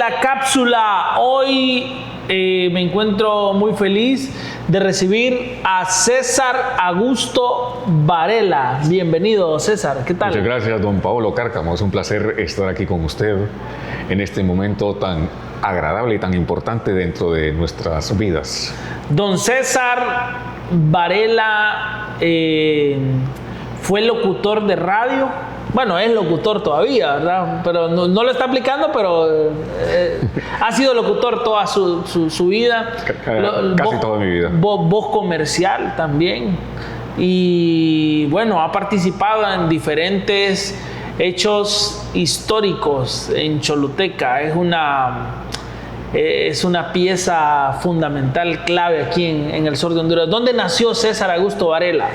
la cápsula. Hoy me encuentro muy feliz de recibir a César Augusto Varela. Bienvenido, César. ¿Qué tal? Muchas gracias, don Paolo Cárcamo. Es un placer estar aquí con usted en este momento tan agradable y tan importante dentro de nuestras vidas. Don César Varela fue locutor de radio. Bueno, es locutor todavía, ¿verdad? Pero no lo está aplicando, pero ha sido locutor toda su vida. Casi toda mi vida. Voz comercial también. Y bueno, ha participado en diferentes hechos históricos en Choluteca. Es una pieza fundamental, clave aquí en el sur de Honduras. ¿Dónde nació César Augusto Varela?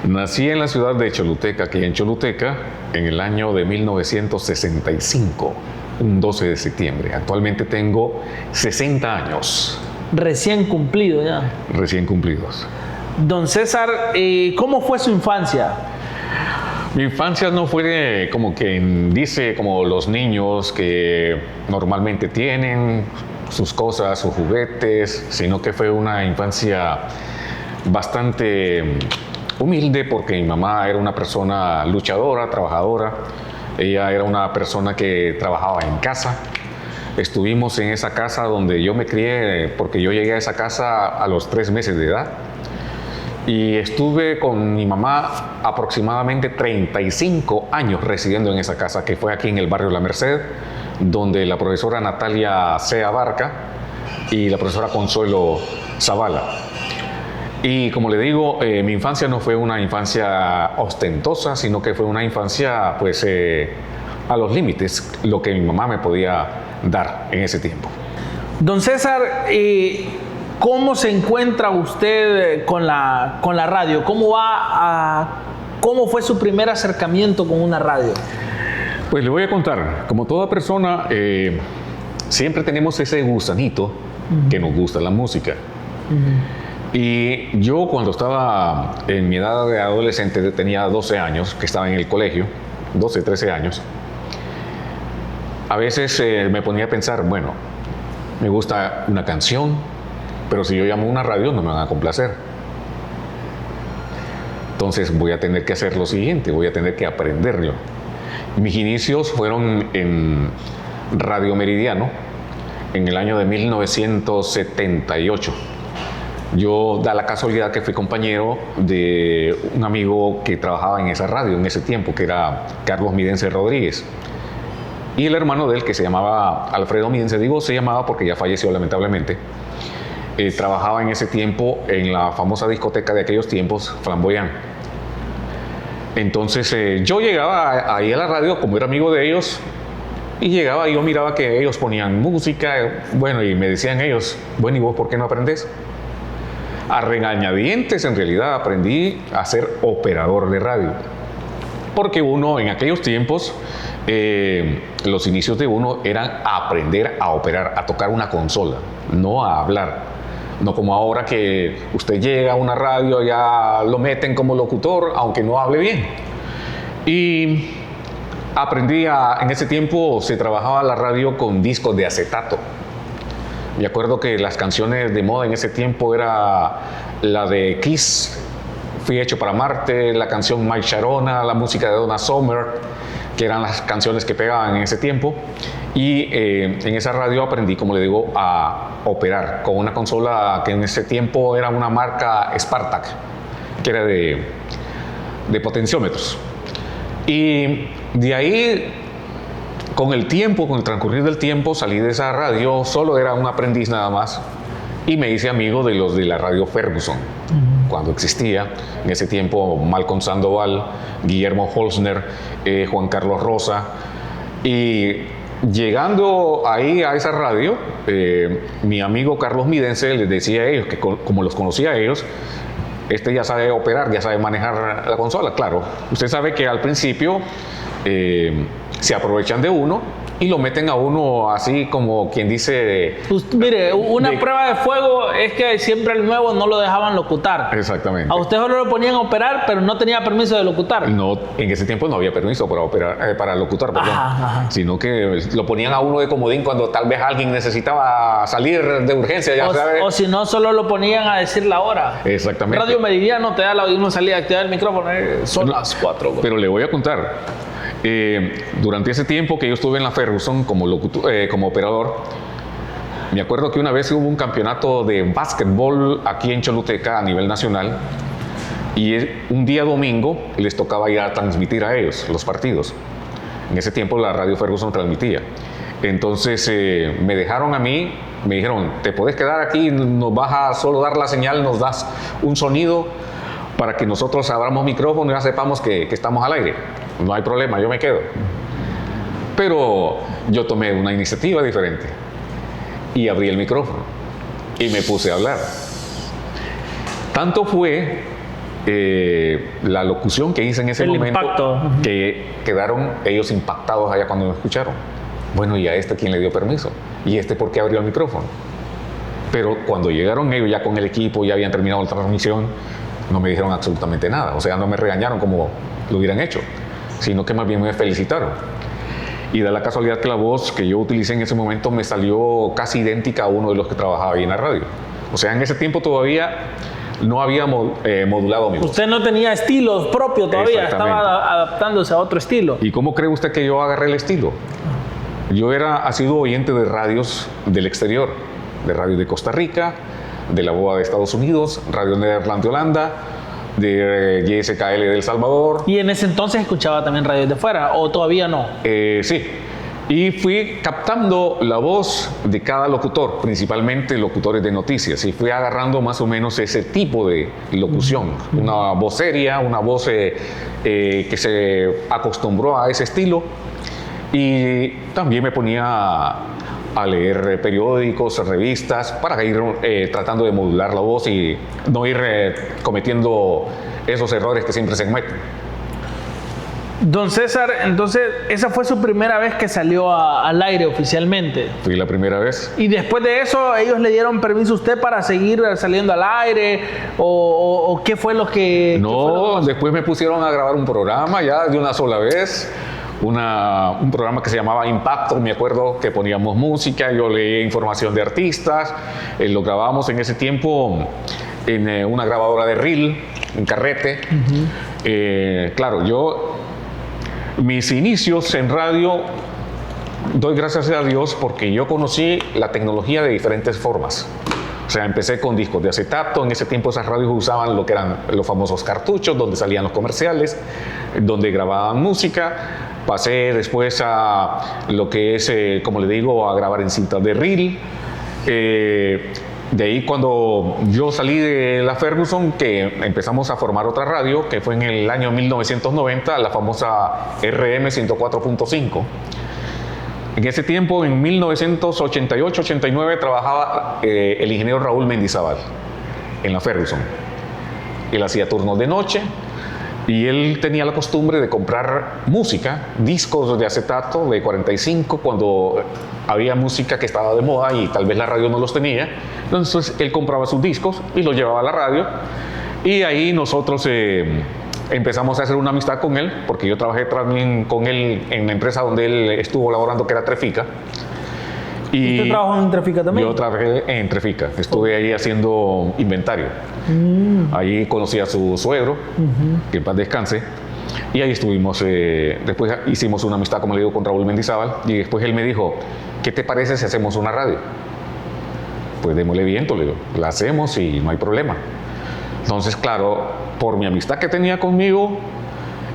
Nací en la ciudad de Choluteca, aquí en Choluteca, en el año de 1965, un 12 de septiembre. Actualmente tengo 60 años. Recién cumplido ya. Recién cumplidos. Don César, ¿cómo fue su infancia? Mi infancia no fue como quien dice, como los niños que normalmente tienen sus cosas, sus juguetes, sino que fue una infancia bastante humilde porque mi mamá era una persona luchadora, trabajadora. Ella era una persona que trabajaba en casa. Estuvimos en esa casa donde yo me crié porque yo llegué a esa casa a los 3 meses de edad. Y estuve con mi mamá aproximadamente 35 años residiendo en esa casa, que fue aquí en el barrio La Merced, donde la profesora Natalia C. Abarca y la profesora Consuelo Zavala. Y como le digo, mi infancia no fue una infancia ostentosa, sino que fue una infancia pues a los límites, lo que mi mamá me podía dar en ese tiempo. Don César, ¿cómo se encuentra usted con la radio? ¿Cómo fue su primer acercamiento con una radio? Pues le voy a contar, como toda persona, siempre tenemos ese gusanito que nos gusta la música. Y yo cuando estaba en mi edad de adolescente, tenía 12 años, que estaba en el colegio, 12, 13 años, a veces me ponía a pensar, bueno, me gusta una canción, pero si yo llamo a una radio no me van a complacer. Entonces voy a tener que hacer lo siguiente, voy a tener que aprenderlo. Mis inicios fueron en Radio Meridiano en el año de 1978. Yo da la casualidad que fui compañero de un amigo que trabajaba en esa radio en ese tiempo, que era Carlos Midense Rodríguez. Y el hermano de él, que se llamaba Alfredo Midense, digo se llamaba porque ya falleció lamentablemente, trabajaba en ese tiempo en la famosa discoteca de aquellos tiempos, Flamboyant. Entonces yo llegaba ahí a la radio, como era amigo de ellos, y llegaba y yo miraba que ellos ponían música, bueno, y me decían ellos, bueno, ¿y vos por qué no aprendés? A regañadientes en realidad aprendí a ser operador de radio. Porque uno en aquellos tiempos, los inicios de uno eran aprender a operar, a tocar una consola, no a hablar. No como ahora que usted llega a una radio, ya lo meten como locutor, aunque no hable bien. Y aprendí en ese tiempo se trabajaba la radio con discos de acetato. Me acuerdo que las canciones de moda en ese tiempo era la de Kiss, Fui hecho para Marte, la canción Mike Sharona, la música de Donna Summer, que eran las canciones que pegaban en ese tiempo. Y en esa radio aprendí, como le digo, a operar con una consola que en ese tiempo era una marca Spartak, que era de potenciómetros. Y de ahí, con el tiempo, con el transcurrir del tiempo, salí de esa radio, solo era un aprendiz nada más, y me hice amigo de los de la radio Ferguson, cuando existía. En ese tiempo, Malcolm Sandoval, Guillermo Holzner, Juan Carlos Rosa. Y llegando ahí a esa radio, mi amigo Carlos Midense les decía a ellos, que como los conocía a ellos, ya sabe operar, ya sabe manejar la consola. Claro, usted sabe que al principio se aprovechan de uno y lo meten a uno así como quien dice... Mire, una prueba de fuego es que siempre el nuevo no lo dejaban locutar. Exactamente. A usted solo lo ponían a operar, pero no tenía permiso de locutar. No, en ese tiempo no había permiso para operar, para locutar, perdón. Ajá. Sino que lo ponían a uno de comodín cuando tal vez alguien necesitaba salir de urgencia, ya sabes. O si no, solo lo ponían a decir la hora. Exactamente. Radio Meridiano te da la uno salía a activar el micrófono. Son las 4. Pero le voy a contar. Durante ese tiempo que yo estuve en la Ferguson como operador, me acuerdo que una vez hubo un campeonato de básquetbol aquí en Choluteca a nivel nacional y un día domingo les tocaba ir a transmitir a ellos los partidos. En ese tiempo la radio Ferguson transmitía. Entonces me dejaron a mí, me dijeron, te puedes quedar aquí, nos vas a solo dar la señal, nos das un sonido para que nosotros abramos micrófono y ya sepamos que estamos al aire. No hay problema, yo me quedo. Pero yo tomé una iniciativa diferente y abrí el micrófono y me puse a hablar. Tanto fue la locución que hice en ese momento impacto. Que quedaron ellos impactados allá cuando me escucharon. Bueno, ¿y a este quién le dio permiso? ¿Y este por qué abrió el micrófono? Pero cuando llegaron ellos ya con el equipo, ya habían terminado la transmisión, no me dijeron absolutamente nada. O sea, no me regañaron como lo hubieran hecho, sino que más bien me felicitaron. Y da la casualidad que la voz que yo utilicé en ese momento me salió casi idéntica a uno de los que trabajaba ahí en la radio. O sea, en ese tiempo todavía no había modulado mi voz. Usted no tenía estilo propio todavía, estaba adaptándose a otro estilo. ¿Y cómo cree usted que yo agarré el estilo? Yo ha sido oyente de radios del exterior, de radio de Costa Rica, de la BOA de Estados Unidos, Radio Nederland de Holanda, de YSKL de El Salvador. ¿Y en ese entonces escuchaba también radios de fuera o todavía no? Sí. Y fui captando la voz de cada locutor, principalmente locutores de noticias, y fui agarrando más o menos ese tipo de locución. Una voz seria, una voz que se acostumbró a ese estilo. Y también me ponía a leer periódicos, revistas, para ir tratando de modular la voz y no ir cometiendo esos errores que siempre se cometen. Don César, entonces, esa fue su primera vez que salió al aire oficialmente. Fui la primera vez. ¿Y después de eso, ellos le dieron permiso a usted para seguir saliendo al aire? ¿O qué fue lo que...? No, después me pusieron a grabar un programa ya de una sola vez. Un programa que se llamaba Impacto, me acuerdo que poníamos música, yo leía información de artistas, lo grabábamos en ese tiempo en una grabadora de reel, en carrete. Claro, mis inicios en radio, doy gracias a Dios porque yo conocí la tecnología de diferentes formas. O sea, empecé con discos de acetato. En ese tiempo esas radios usaban lo que eran los famosos cartuchos, donde salían los comerciales, donde grababan música. Pasé después a lo que es, como le digo, a grabar en cintas de reel. De ahí cuando yo salí de la Ferguson, que empezamos a formar otra radio, que fue en el año 1990, la famosa RM 104.5. En ese tiempo, en 1988-89, trabajaba el ingeniero Raúl Mendizábal en la Ferguson. Él hacía turnos de noche y él tenía la costumbre de comprar música, discos de acetato de 45, cuando había música que estaba de moda y tal vez la radio no los tenía. Entonces él compraba sus discos y los llevaba a la radio. Y ahí nosotros empezamos a hacer una amistad con él, porque yo trabajé también con él en la empresa donde él estuvo laborando, que era Trefica. ¿Y usted trabajó en Trefica también? Yo trabajé en Trefica, estuve ahí haciendo inventario. Ahí conocí a su suegro, que en paz descanse, y ahí estuvimos. Después hicimos una amistad, como le digo, con Raúl Mendizábal, y después él me dijo, ¿qué te parece si hacemos una radio? Pues démosle viento, le digo, la hacemos y no hay problema. Entonces, claro, por mi amistad que tenía conmigo,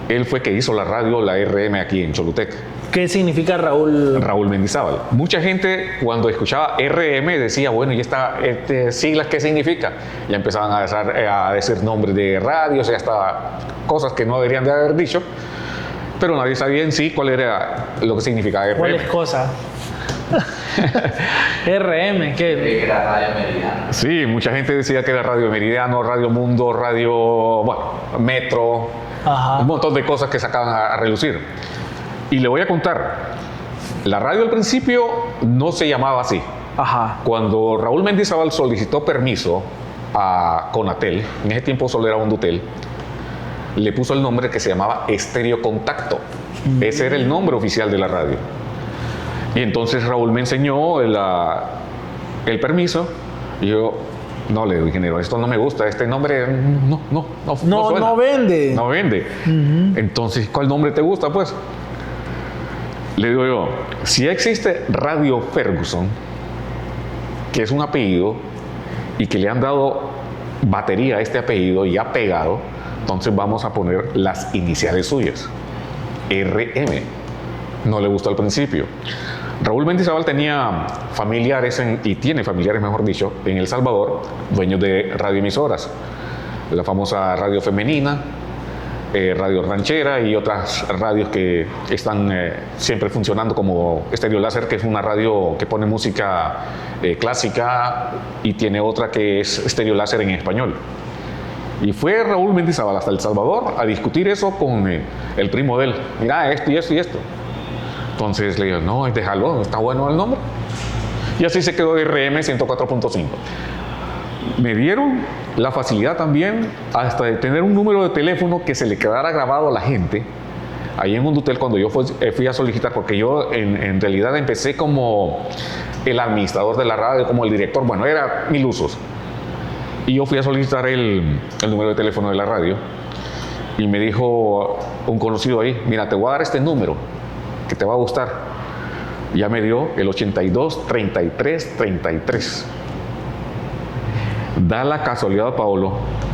él fue que hizo la radio, la RM aquí en Choluteca. ¿Qué significa Raúl? Raúl Mendizábal. Mucha gente cuando escuchaba RM decía, bueno, ¿y esta siglas qué significa? Ya empezaban a decir nombres de radios y hasta cosas que no deberían de haber dicho, pero nadie sabía en sí cuál era lo que significaba RM. ¿Cuáles cosas? RM, ¿qué? Era Radio Meridiano. Sí, mucha gente decía que era Radio Meridiano, Radio Mundo, Radio, Metro, un montón de cosas que sacaban a relucir. Y le voy a contar, La radio al principio no se llamaba así. Ajá. Cuando Raúl Mendizábal solicitó permiso a Conatel, en ese tiempo solo era Hondutel, le puso el nombre que se llamaba Estéreo Contacto. Ese era el nombre oficial de la radio. Y entonces Raúl me enseñó el permiso y yo, no, le digo, ingeniero, esto no me gusta, este nombre no suena. No vende. No vende. Entonces, ¿cuál nombre te gusta, pues? Le digo yo, si existe Radio Ferguson, que es un apellido y que le han dado batería a este apellido y ha pegado, entonces vamos a poner las iniciales suyas. RM. No le gustó al principio. Raúl Mendizábal tenía familiares, y tiene familiares, mejor dicho, en El Salvador, dueños de radioemisoras. La famosa Radio Femenina, Radio Ranchera y otras radios que están siempre funcionando, como Estéreo Láser, que es una radio que pone música clásica, y tiene otra que es Estéreo Láser en español. Y fue Raúl Mendizábal hasta El Salvador a discutir eso con el primo de él. Mira, esto y esto y esto. Entonces le digo, no, déjalo, está bueno el nombre. Y así se quedó de RM 104.5. Me dieron la facilidad también hasta de tener un número de teléfono que se le quedara grabado a la gente. Ahí en Hondutel, cuando yo fui a solicitar, porque yo en realidad empecé como el administrador de la radio, como el director, bueno, era 1000 usos. Y yo fui a solicitar el número de teléfono de la radio y me dijo un conocido ahí, mira, te voy a dar este número que te va a gustar. Ya me dio el 82 33 33. Da la casualidad, Paolo,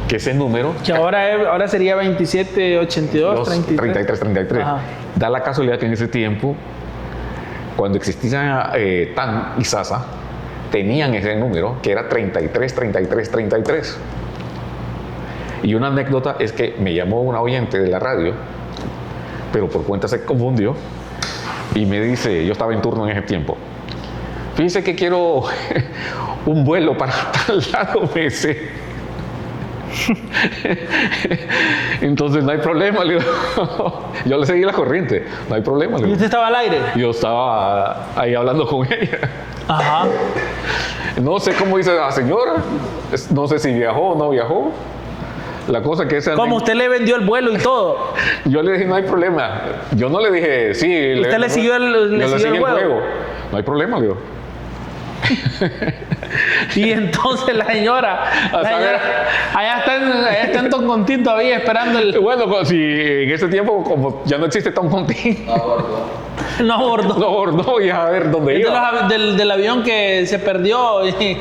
que ese número, que ahora sería 27 82 33 33. Ajá. Da la casualidad que en ese tiempo, cuando existía TAN y SASA, tenían ese número, que era 33 33 33. Y una anécdota es que me llamó una oyente de la radio, pero por cuenta se confundió, y me dice, yo estaba en turno en ese tiempo, fíjese que quiero un vuelo para tal lado, me dice. Entonces no hay problema, le digo. Yo le seguí la corriente, no hay problema. ¿Y usted estaba al aire? Yo estaba ahí hablando con ella. Ajá. No sé cómo dice la señora, no sé si viajó o no viajó. La cosa que esa... ¿Cómo usted le vendió el vuelo y todo? Yo le dije, no hay problema. Yo no le dije, sí. ¿Usted le siguió el juego? No hay problema, le digo. Y entonces la señora allá está en Toncontín todavía esperando el... Bueno, si en ese tiempo, como ya no existe Toncontín, no abordó y a ver dónde iba. Del avión que se perdió y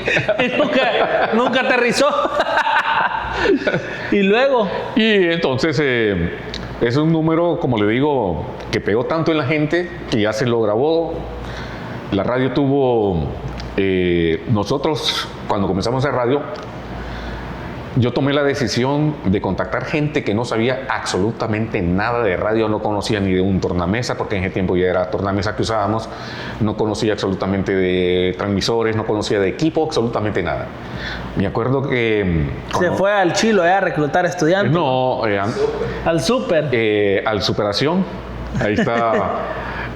nunca aterrizó. Y luego... Y entonces es un número, como le digo, que pegó tanto en la gente que ya se lo grabó. La radio tuvo... nosotros, cuando comenzamos a hacer radio, yo tomé la decisión de contactar gente que no sabía absolutamente nada de radio, no conocía ni de un tornamesa, porque en ese tiempo ya era tornamesa que usábamos, no conocía absolutamente de transmisores, no conocía de equipo, absolutamente nada. Me acuerdo que... Se fue al Chilo a reclutar estudiantes. No, al Super. Al Superación, ahí está...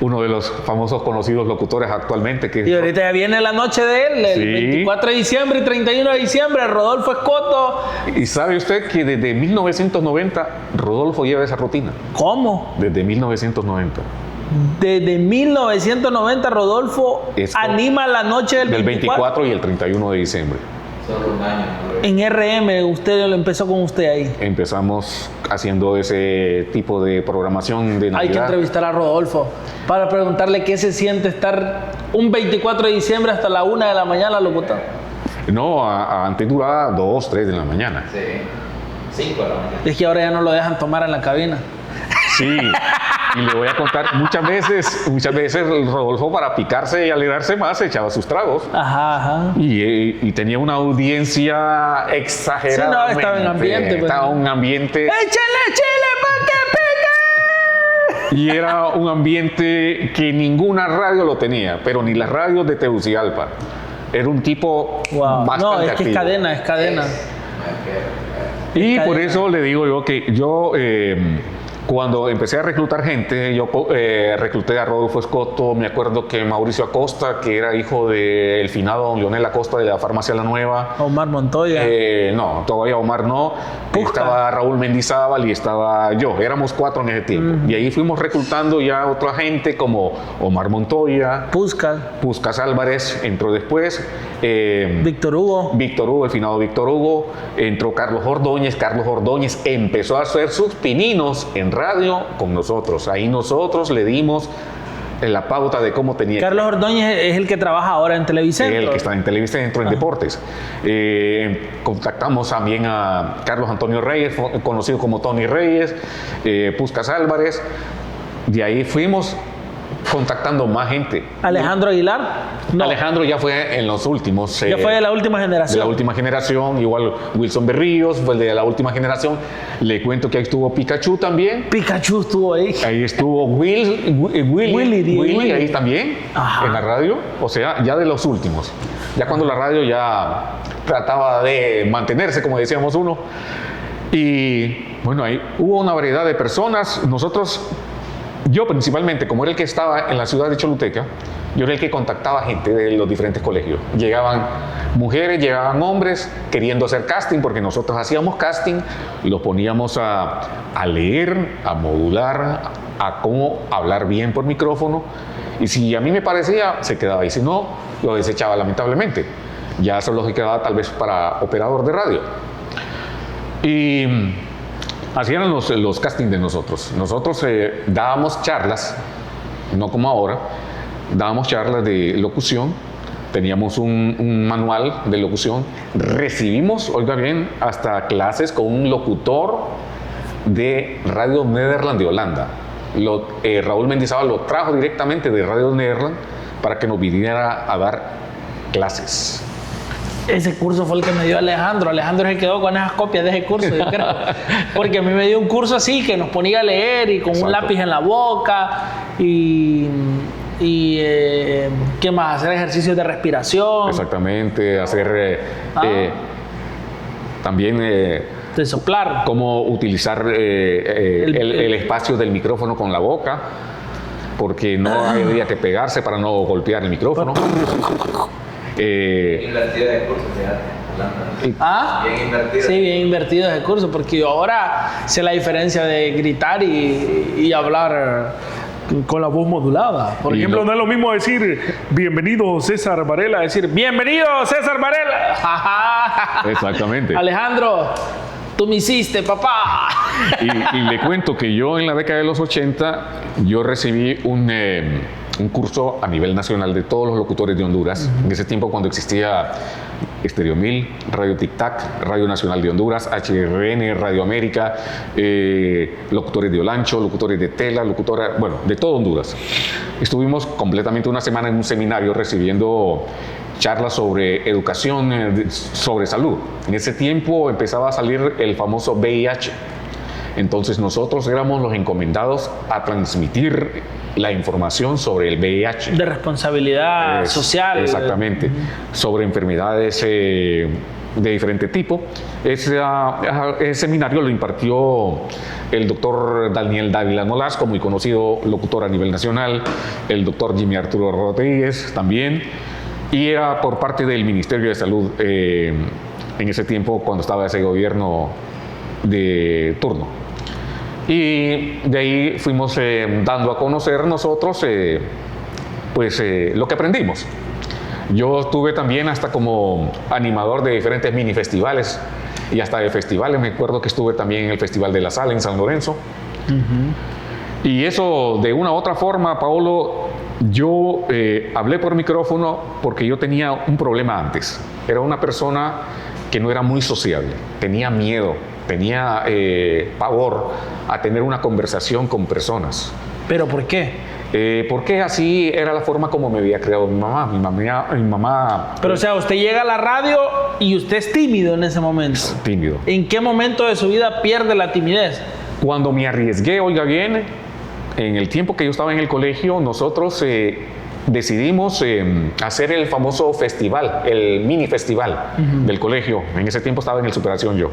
uno de los famosos conocidos locutores actualmente. Y ahorita ya viene la noche de él, el 24 de diciembre y 31 de diciembre, Rodolfo Escoto. ¿Y sabe usted que desde 1990 Rodolfo lleva esa rutina? ¿Cómo? Desde 1990. Desde 1990 Rodolfo anima la noche del 24 y el 31 de diciembre. Solo un año. En RM, usted lo empezó con usted ahí. Empezamos haciendo ese tipo de programación de Navidad. Hay que entrevistar a Rodolfo para preguntarle qué se siente estar un 24 de diciembre hasta la 1 de la mañana locutando. No, antes duraba 2, 3 de la mañana. Sí, 5 de la mañana. Es que ahora ya no lo dejan tomar en la cabina. Sí, y le voy a contar, muchas veces Rodolfo, para picarse y alegrarse más, echaba sus tragos. Ajá. Y tenía una audiencia exagerada. Sí, no, estaba en ambiente. Estaba un ambiente... ¡Échale chile pa' que pique! Y era un ambiente que ninguna radio lo tenía, pero ni las radios de Tegucigalpa. Era un tipo bastante No, es activo. que es cadena. Y por eso le digo yo que yo Cuando empecé a reclutar gente, yo recluté a Rodolfo Escoto, me acuerdo que Mauricio Acosta, que era hijo del finado don Leonel Acosta de la farmacia La Nueva. Omar Montoya. No, todavía Omar no. Pusca. Estaba Raúl Mendizábal y estaba yo. Éramos 4 en ese tiempo. Y ahí fuimos reclutando ya otra gente como Omar Montoya, Puscas Álvarez, entró después. Víctor Hugo, el finado Víctor Hugo. Entró Carlos Ordóñez. Carlos Ordóñez empezó a hacer sus pininos en radio con nosotros. Ahí nosotros le dimos la pauta de cómo tenía. Carlos Ordóñez es el que trabaja ahora en Televicentro. El que está en Televicentro, en Deportes. Contactamos también a Carlos Antonio Reyes, conocido como Tony Reyes, Puscas Álvarez. De ahí fuimos contactando más gente. Alejandro Aguilar. No. Alejandro ya fue en los últimos. Ya fue de la última generación. De la última generación. Igual Wilson Berríos fue el de la última generación. Le cuento que ahí estuvo Pikachu también. Pikachu estuvo ahí. Ahí estuvo Willy ahí también. Ajá. En la radio. O sea, ya de los últimos. Ya cuando la radio ya trataba de mantenerse, como decíamos uno. Y bueno, ahí hubo una variedad de personas. Yo principalmente, como era el que estaba en la ciudad de Choluteca, yo era el que contactaba gente de los diferentes colegios. Llegaban mujeres, llegaban hombres queriendo hacer casting, porque nosotros hacíamos casting, los poníamos a leer, a modular, a cómo hablar bien por micrófono. Y si a mí me parecía, se quedaba ahí. Si no, lo desechaba lamentablemente. Ya eso lo quedaba tal vez para operador de radio. Y así eran los castings de nosotros. Nosotros dábamos charlas, no como ahora, dábamos charlas de locución, teníamos un manual de locución, recibimos, oiga bien, hasta clases con un locutor de Radio Nederland de Holanda. Raúl Mendizábal lo trajo directamente de Radio Nederland para que nos viniera a dar clases. Ese curso fue el que me dio Alejandro. Alejandro se quedó con esas copias de ese curso, yo creo. Porque a mí me dio un curso así, que nos ponía a leer y con un lápiz en la boca y ¿qué más? Hacer ejercicios de respiración. Exactamente, hacer también de soplar. Cómo utilizar el espacio del micrófono con la boca, porque no había que pegarse para no golpear el micrófono. Invertida de curso, fíjate. Bien invertido. Sí, bien invertido ese curso, porque yo ahora sé la diferencia de gritar y hablar con la voz modulada. Por ejemplo, no es lo mismo decir bienvenido César Varela, decir bienvenido César Varela. Exactamente. Alejandro, tú me hiciste, papá. Y le cuento que yo en la década de los 80, yo recibí un curso a nivel nacional de todos los locutores de Honduras. En ese tiempo, cuando existía Estéreo 1000, Radio Tic Tac, Radio Nacional de Honduras, HRN, Radio América, locutores de Olancho, locutores de Tela, bueno, de todo Honduras. Estuvimos completamente una semana en un seminario recibiendo charlas sobre educación, sobre salud. En ese tiempo empezaba a salir el famoso VIH. Entonces nosotros éramos los encomendados a transmitir la información sobre el VIH. De responsabilidad social. Exactamente. Sobre enfermedades de diferente tipo. Ese seminario lo impartió el doctor Daniel Dávila Nolasco, muy conocido locutor a nivel nacional, el doctor Jimmy Arturo Rodríguez también, y era por parte del Ministerio de Salud en ese tiempo, cuando estaba ese gobierno de turno. Y de ahí fuimos dando a conocer nosotros lo que aprendimos. Yo estuve también hasta como animador de diferentes mini festivales y hasta de festivales. Me acuerdo que estuve también en el Festival de la Sal en San Lorenzo. Y eso, de una u otra forma, Paolo, yo hablé por micrófono porque yo tenía un problema antes. Era una persona que no era muy sociable, tenía miedo, tenía pavor a tener una conversación con personas. ¿Pero por qué? Porque así era la forma como me había creado mi mamá. Mi mamá. Pero o sea, usted llega a la radio y usted es tímido en ese momento. Tímido. ¿En qué momento de su vida pierde la timidez? Cuando me arriesgué, oiga bien, en el tiempo que yo estaba en el colegio, nosotros decidimos hacer el famoso festival, el mini festival del colegio. En ese tiempo estaba en el Superación yo.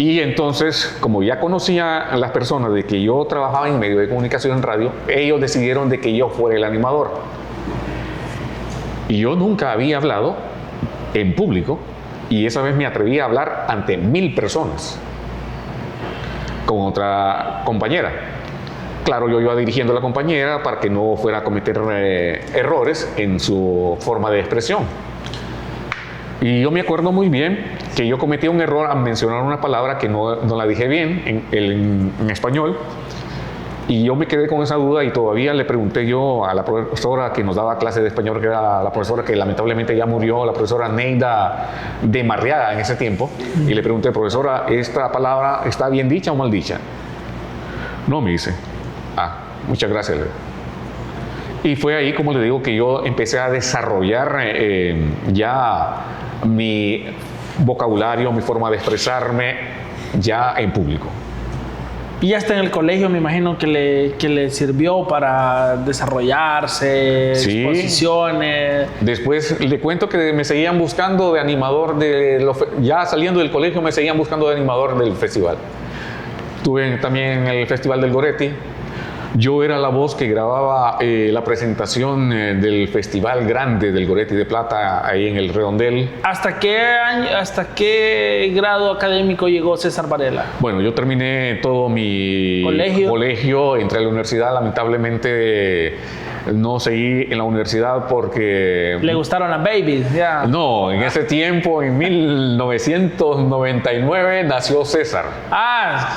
Y entonces, como ya conocía a las personas de que yo trabajaba en medio de comunicación en radio, ellos decidieron de que yo fuera el animador. Y yo nunca había hablado en público, y esa vez me atreví a hablar ante 1000 personas con otra compañera. Claro, yo iba dirigiendo a la compañera para que no fuera a cometer errores en su forma de expresión. Y yo me acuerdo muy bien que yo cometí un error al mencionar una palabra que no la dije bien en español. Y yo me quedé con esa duda y todavía le pregunté yo a la profesora que nos daba clase de español, que era la profesora que lamentablemente ya murió, la profesora Neida de Marriaga en ese tiempo. Y le pregunté, profesora, ¿esta palabra está bien dicha o mal dicha? No, me dice. Muchas gracias. Y fue ahí, como le digo, que yo empecé a desarrollar ya mi vocabulario, mi forma de expresarme ya en público. Y hasta en el colegio me imagino que le sirvió para desarrollarse, sí. Exposiciones. Después le cuento que me seguían buscando de animador, ya saliendo del colegio me seguían buscando de animador del festival. Estuve también en el Festival del Goretti. Yo era la voz que grababa la presentación del Festival Grande del Goretti de Plata ahí en el Redondel. ¿Hasta qué grado académico llegó César Varela? Bueno, yo terminé todo mi colegio, entré a la universidad, lamentablemente no seguí en la universidad porque... ¿Le gustaron las babies? Ya. No, en ese tiempo, en 1999, nació César.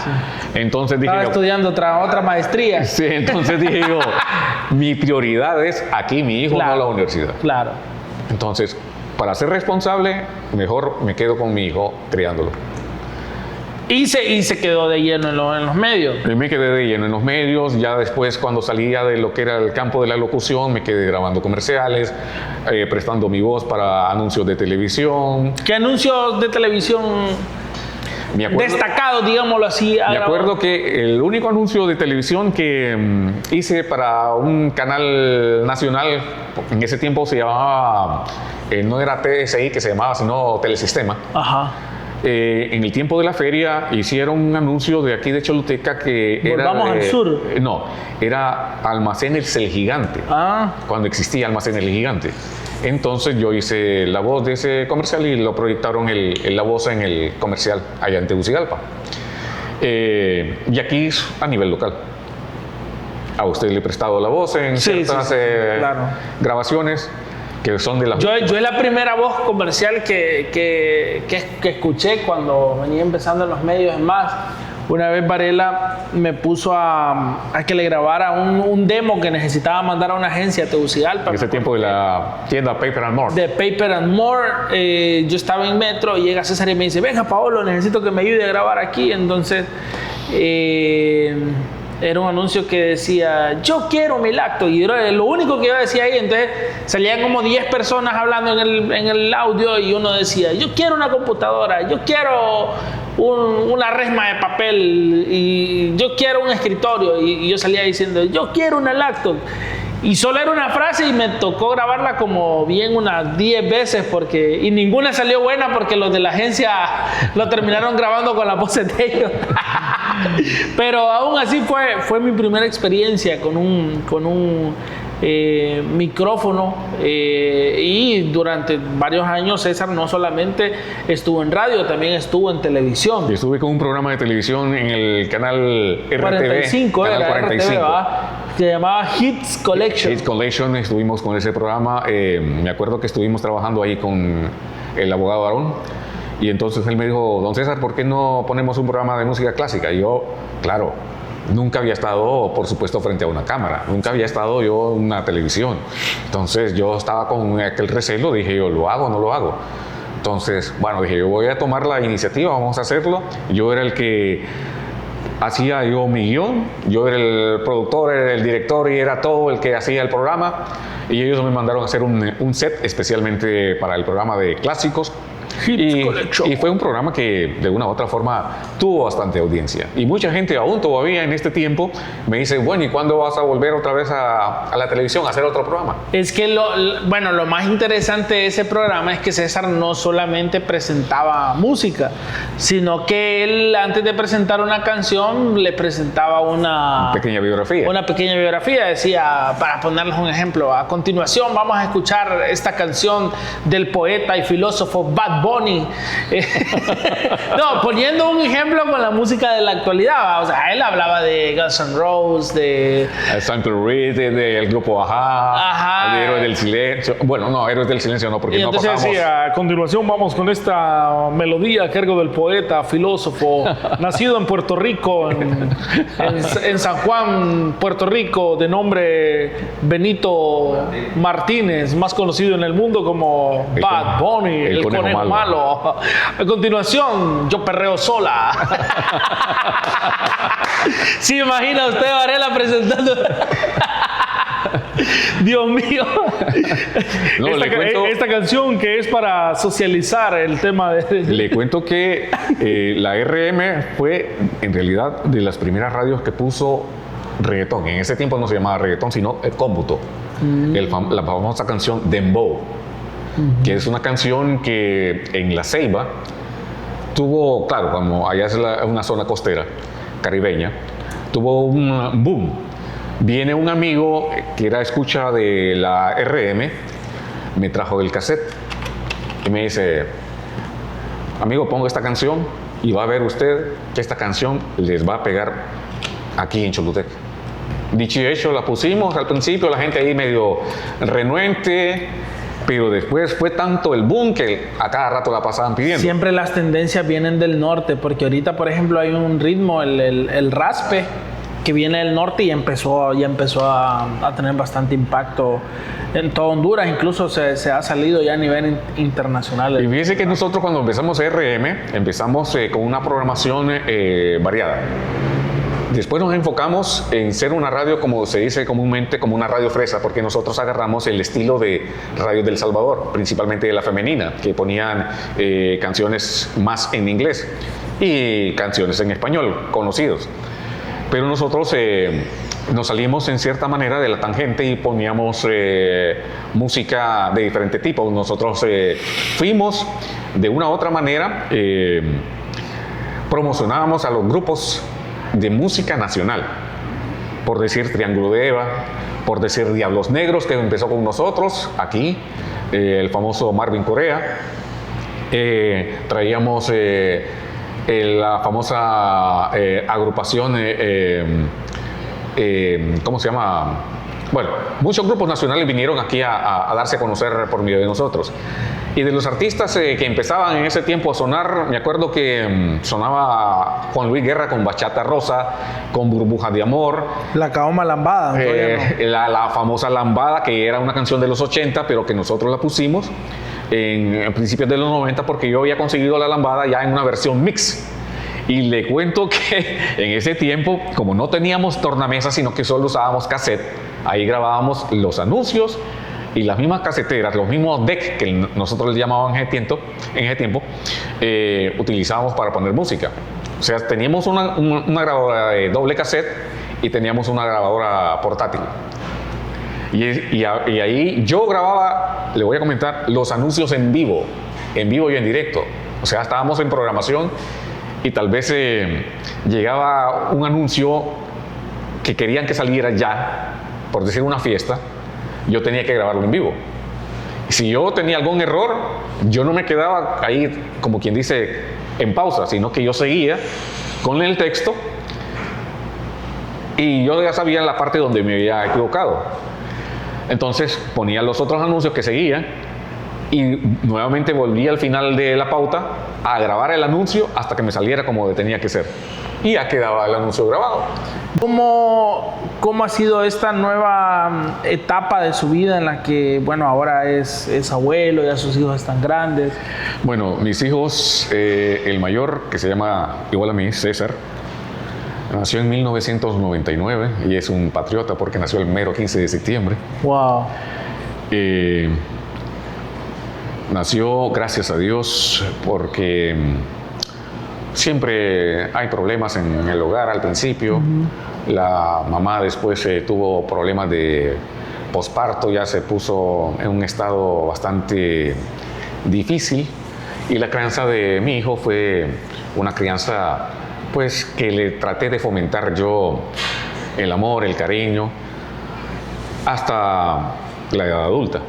Sí. Entonces dije... Estaba estudiando otra maestría. Sí, entonces dije yo, mi prioridad es aquí mi hijo, no la universidad. Claro. Entonces, para ser responsable, mejor me quedo con mi hijo criándolo. Y se quedó de lleno en los medios. Me quedé de lleno en los medios. Ya después, cuando salía de lo que era el campo de la locución, me quedé grabando comerciales, prestando mi voz para anuncios de televisión. ¿Qué anuncios de televisión destacados, digámoslo así? Me acuerdo que el único anuncio de televisión que hice para un canal nacional, en ese tiempo se llamaba, no era TSI que se llamaba, sino Telesistema. Ajá. En el tiempo de la feria hicieron un anuncio de aquí de Choluteca que era... Vamos al sur. No, era Almacenes El Gigante. Cuando existía Almacenes El Gigante. Entonces yo hice la voz de ese comercial y lo proyectaron la voz en el comercial allá en Tegucigalpa. Y aquí a nivel local. A usted le he prestado la voz en ciertas claro. Grabaciones. Que son de yo es la primera voz comercial que escuché cuando venía empezando en los medios. Es más, una vez Varela me puso a que le grabara un demo que necesitaba mandar a una agencia, Tegucigalpa. En ese tiempo de la tienda Paper and More. De Paper and More. Yo estaba en metro y llega César y me dice, venga Paolo, necesito que me ayude a grabar aquí. Entonces... era un anuncio que decía, yo quiero mi lacto, y era lo único que yo decía ahí. Entonces salían como 10 personas hablando en el audio y uno decía, yo quiero una computadora, yo quiero una resma de papel, y yo quiero un escritorio, y yo salía diciendo, yo quiero una lacto. Y solo era una frase y me tocó grabarla como bien unas 10 veces y ninguna salió buena porque los de la agencia lo terminaron grabando con las voces de ellos. Pero aún así fue mi primera experiencia con un micrófono, y durante varios años César no solamente estuvo en radio, también estuvo en televisión. Y estuve con un programa de televisión en el canal RTV. 45, canal 45. RTV, se llamaba Hits Collection. Hits Collection, estuvimos con ese programa. Me acuerdo que estuvimos trabajando ahí con el abogado Aarón. Y entonces él me dijo, don César, ¿por qué no ponemos un programa de música clásica? Y yo, claro, nunca había estado, por supuesto, frente a una cámara. Nunca había estado yo en una televisión. Entonces yo estaba con aquel recelo, dije yo, ¿lo hago o no lo hago? Entonces, bueno, dije, yo voy a tomar la iniciativa, vamos a hacerlo. Yo era el que hacía yo mi guión, yo era el productor, era el director y era todo el que hacía el programa. Y ellos me mandaron a hacer un set especialmente para el programa de clásicos. Y fue un programa que de una u otra forma tuvo bastante audiencia. Y mucha gente aún todavía en este tiempo me dice, bueno, ¿y cuándo vas a volver otra vez a la televisión a hacer otro programa? Es que lo más interesante de ese programa es que César no solamente presentaba música, sino que él antes de presentar una canción le presentaba una pequeña biografía. Una pequeña biografía, decía, para ponerles un ejemplo, a continuación vamos a escuchar esta canción del poeta y filósofo Bad Bunny. No, poniendo un ejemplo con la música de la actualidad, o sea, él hablaba de Guns N' Roses, de Santo Reed, del grupo Ajá, de Héroes del Silencio. Bueno, no, Héroes del Silencio no, porque y no entonces pasamos. Decía, a continuación vamos con esta melodía a cargo del poeta, filósofo, nacido en Puerto Rico, en San Juan, Puerto Rico, de nombre Benito Martínez, más conocido en el mundo como Bad Bunny, el conejo malo. A continuación, yo perreo sola. ¿Sí imagina usted a Varela presentando? Dios mío. No, esta canción que es para socializar el tema de... Le cuento que la RM fue en realidad de las primeras radios que puso reggaetón. En ese tiempo no se llamaba reggaetón, sino el cómputo. La famosa canción Dembow, que es una canción que en La Ceiba tuvo, claro, como allá es una zona costera caribeña, tuvo un boom. Viene un amigo que era escucha de la RM, me trajo el cassette y me dice, amigo, pongo esta canción y va a ver usted que esta canción les va a pegar aquí en Choluteca. Dicho y hecho, la pusimos al principio, la gente ahí medio renuente, pero después fue tanto el boom que a cada rato la pasaban pidiendo. Siempre las tendencias vienen del norte, porque ahorita, por ejemplo, hay un ritmo, el raspe, que viene del norte y ya empezó a tener bastante impacto en todo Honduras, incluso se ha salido ya a nivel internacional. Y fíjense que nosotros cuando empezamos RM, empezamos con una programación variada. Después nos enfocamos en ser una radio, como se dice comúnmente, como una radio fresa, porque nosotros agarramos el estilo de radio del Salvador, principalmente de la femenina, que ponían canciones más en inglés y canciones en español, conocidos. Pero nosotros nos salimos en cierta manera de la tangente y poníamos música de diferente tipo. Nosotros fuimos de una u otra manera, promocionábamos a los grupos de música nacional, por decir Triángulo de Eva, por decir Diablos Negros, que empezó con nosotros aquí, el famoso Marvin Correa. Traíamos la famosa agrupación, ¿cómo se llama? Bueno, muchos grupos nacionales vinieron aquí a darse a conocer por medio de nosotros. Y de los artistas que empezaban en ese tiempo a sonar, me acuerdo que sonaba Juan Luis Guerra con Bachata Rosa, con Burbuja de Amor. La Caoma Lambada. La famosa Lambada, que era una canción de los 80, pero que nosotros la pusimos en principios de los 90 porque yo había conseguido la lambada ya en una versión mix. Y le cuento que en ese tiempo, como no teníamos tornamesa, sino que solo usábamos cassette, ahí grabábamos los anuncios y las mismas caseteras, los mismos decks que nosotros les llamábamos en ese tiempo, utilizábamos para poner música. O sea, teníamos una grabadora de doble cassette y teníamos una grabadora portátil. Y ahí yo grababa, le voy a comentar, los anuncios en vivo y en directo. O sea, estábamos en programación y tal vez llegaba un anuncio que querían que saliera ya, por decir una fiesta, yo tenía que grabarlo en vivo. Si yo tenía algún error, yo no me quedaba ahí, como quien dice, en pausa, sino que yo seguía con el texto y yo ya sabía la parte donde me había equivocado. Entonces ponía los otros anuncios que seguían y nuevamente volvía al final de la pauta a grabar el anuncio hasta que me saliera como tenía que ser. Y ya quedaba el anuncio grabado. ¿Cómo ha sido esta nueva etapa de su vida en la que, bueno, ahora es abuelo, ya sus hijos están grandes? Bueno, mis hijos, el mayor, que se llama igual a mí, César, nació en 1999 y es un patriota porque nació el mero 15 de septiembre. Wow. Nació, gracias a Dios, porque siempre hay problemas en el hogar al principio. La mamá después tuvo problemas de posparto, ya se puso en un estado bastante difícil. Y la crianza de mi hijo fue una crianza pues que le traté de fomentar yo el amor, el cariño, hasta la edad adulta.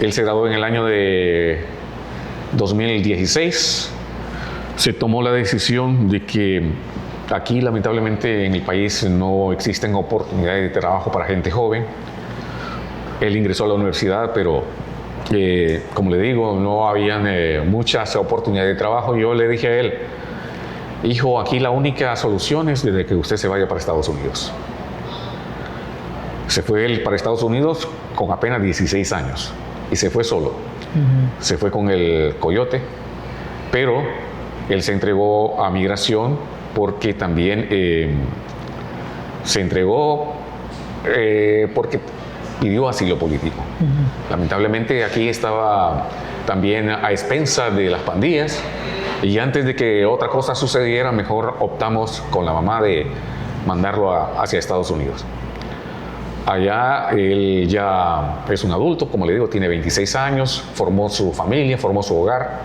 Él se graduó en el año de 2016. Se tomó la decisión de que aquí, lamentablemente, en el país no existen oportunidades de trabajo para gente joven. Él ingresó a la universidad, pero como le digo, no habían muchas oportunidades de trabajo. Yo le dije a él: hijo, aquí la única solución es desde que usted se vaya para Estados Unidos. Se fue él para Estados Unidos con apenas 16 años y se fue solo. Se fue con el coyote, pero él se entregó a migración porque también se entregó porque pidió asilo político. Lamentablemente aquí estaba también a expensas de las pandillas, y antes de que otra cosa sucediera, mejor optamos con la mamá de mandarlo hacia Estados Unidos. Allá él ya es un adulto, como le digo, tiene 26 años, formó su familia, formó su hogar.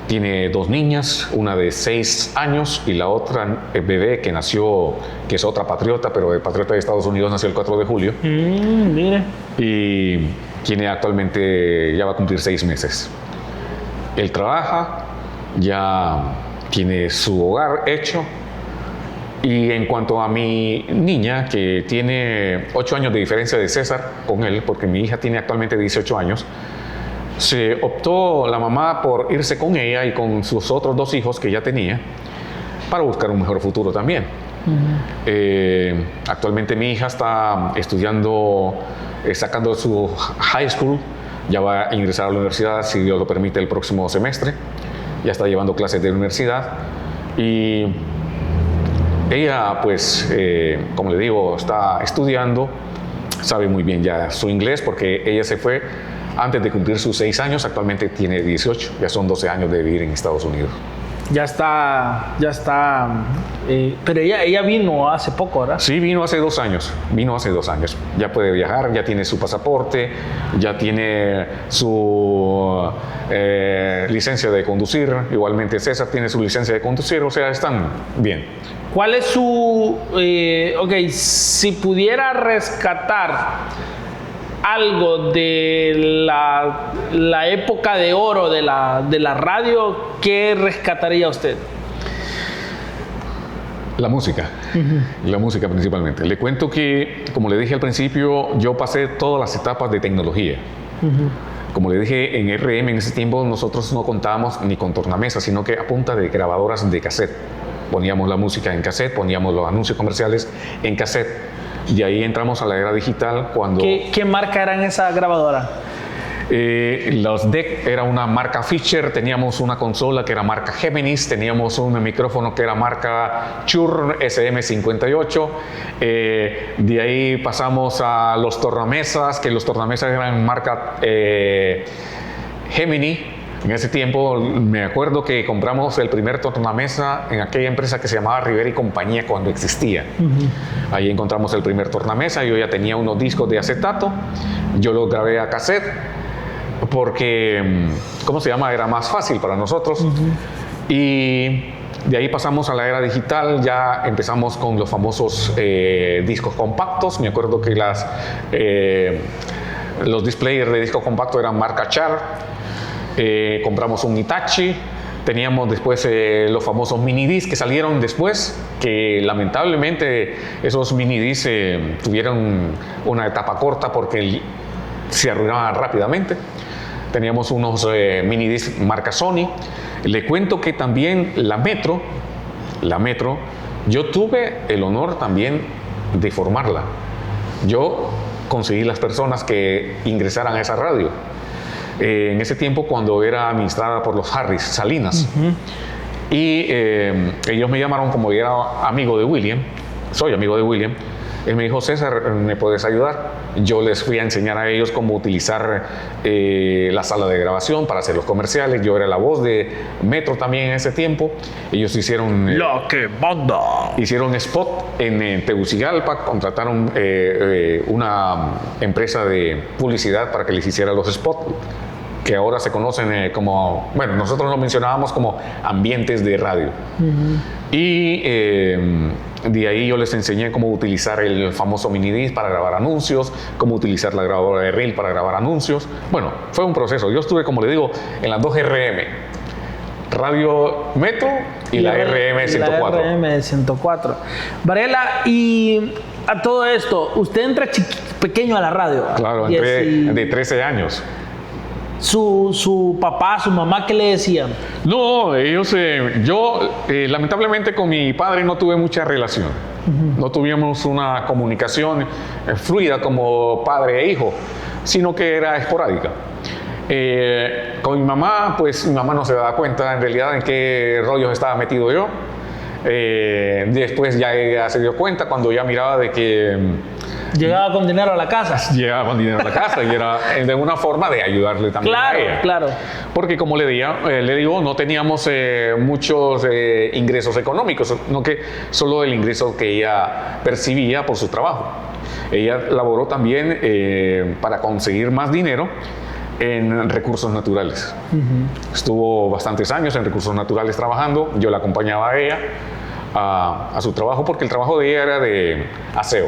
Tiene 2 niñas, una de 6 años y la otra bebé que nació, que es otra patriota, pero el patriota de Estados Unidos, nació el 4 de julio. Mire. Y tiene actualmente, ya va a cumplir 6 meses. Él trabaja, ya tiene su hogar hecho. Y en cuanto a mi niña, que tiene 8 años de diferencia de César con él, porque mi hija tiene actualmente 18 años, se optó la mamá por irse con ella y con sus otros 2 hijos que ya tenía para buscar un mejor futuro también. Actualmente mi hija está estudiando, sacando su high school, ya va a ingresar a la universidad, si Dios lo permite, el próximo semestre. Ya está llevando clases de universidad y ella, pues, como le digo, está estudiando, sabe muy bien ya su inglés porque ella se fue antes de cumplir sus 6 años, actualmente tiene 18, ya son 12 años de vivir en Estados Unidos. Ya está, pero ella vino hace poco, ¿verdad? Sí, vino hace 2 años, ya puede viajar, ya tiene su pasaporte, ya tiene su licencia de conducir, igualmente César tiene su licencia de conducir, o sea, están bien. ¿Cuál es su, si pudiera rescatar algo de la época de oro de la radio, ¿qué rescataría usted? La música, la música principalmente. Le cuento que, como le dije al principio, yo pasé todas las etapas de tecnología. Como le dije, en RM en ese tiempo nosotros no contábamos ni con tornamesas, sino que a punta de grabadoras de cassette. Poníamos la música en cassette, poníamos los anuncios comerciales en cassette. Y ahí entramos a la era digital cuando... ¿Qué marca eran esas grabadoras? Los DEC era una marca Fisher, teníamos una consola que era marca Géminis, teníamos un micrófono que era marca Shure SM58, de ahí pasamos a los tornamesas, que los tornamesas eran marca Gemini. En ese tiempo me acuerdo que compramos el primer tornamesa en aquella empresa que se llamaba Rivera y Compañía cuando existía. Ahí encontramos el primer tornamesa. Yo ya tenía unos discos de acetato, yo los grabé a cassette porque, ¿cómo se llama? Era más fácil para nosotros. Y de ahí pasamos a la era digital, ya empezamos con los famosos discos compactos. Me acuerdo que los displayers de disco compacto eran marca Char. Compramos un Hitachi, teníamos después los famosos mini discs que salieron después, que lamentablemente esos mini discs tuvieron una etapa corta porque se arruinaban rápidamente. Teníamos unos mini discs marca Sony. Le cuento que también la Metro, yo tuve el honor también de formarla. Yo conseguí las personas que ingresaran a esa radio. En ese tiempo, cuando era administrada por los Harris Salinas. Y ellos me llamaron, como yo era amigo de William, soy amigo de William, Él me dijo, César, ¿me puedes ayudar? Yo les fui a enseñar a ellos cómo utilizar la sala de grabación para hacer los comerciales. Yo era la voz de Metro también en ese tiempo. Ellos hicieron... ¡La que manda! Hicieron spot en Tegucigalpa, contrataron una empresa de publicidad para que les hiciera los spots, que ahora se conocen como, bueno, nosotros lo mencionábamos como ambientes de radio. Y de ahí yo les enseñé cómo utilizar el famoso minidisc para grabar anuncios, cómo utilizar la grabadora de reel para grabar anuncios. Bueno, fue un proceso. Yo estuve, como le digo, en las dos RM, Radio Metro y la RM 104. La RM 104. Varela, y a todo esto, usted entra pequeño a la radio. Claro, entré de 13 años. Su papá, su mamá, ¿qué le decían? No, ellos, yo lamentablemente con mi padre no tuve mucha relación. No tuvimos una comunicación fluida como padre e hijo, sino que era esporádica. Con mi mamá, pues mi mamá no se daba cuenta en realidad en qué rollos estaba metido yo. Después ya ella se dio cuenta cuando ya miraba de que... Llegaba con dinero a la casa. Llegaba con dinero a la casa y era de una forma de ayudarle también a ella. Claro. Porque como le digo, no teníamos muchos ingresos económicos, no que solo el ingreso que ella percibía por su trabajo. Ella laboró también para conseguir más dinero en recursos naturales. Estuvo bastantes años en recursos naturales trabajando. Yo la acompañaba a ella a su trabajo porque el trabajo de ella era de aseo.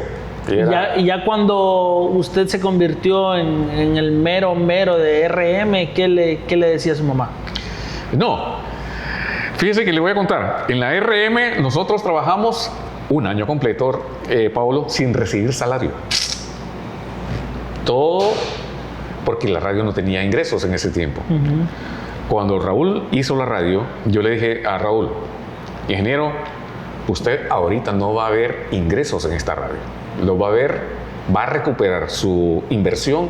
Y ya cuando usted se convirtió en el mero de RM, ¿qué le decía a su mamá? No, fíjese que le voy a contar. En la RM nosotros trabajamos un año completo, Pablo, sin recibir salario. Todo porque la radio no tenía ingresos en ese tiempo. Cuando Raúl hizo la radio, yo le dije a Raúl, ingeniero, usted ahorita no va a ver ingresos en esta radio. Lo va a ver, va a recuperar su inversión,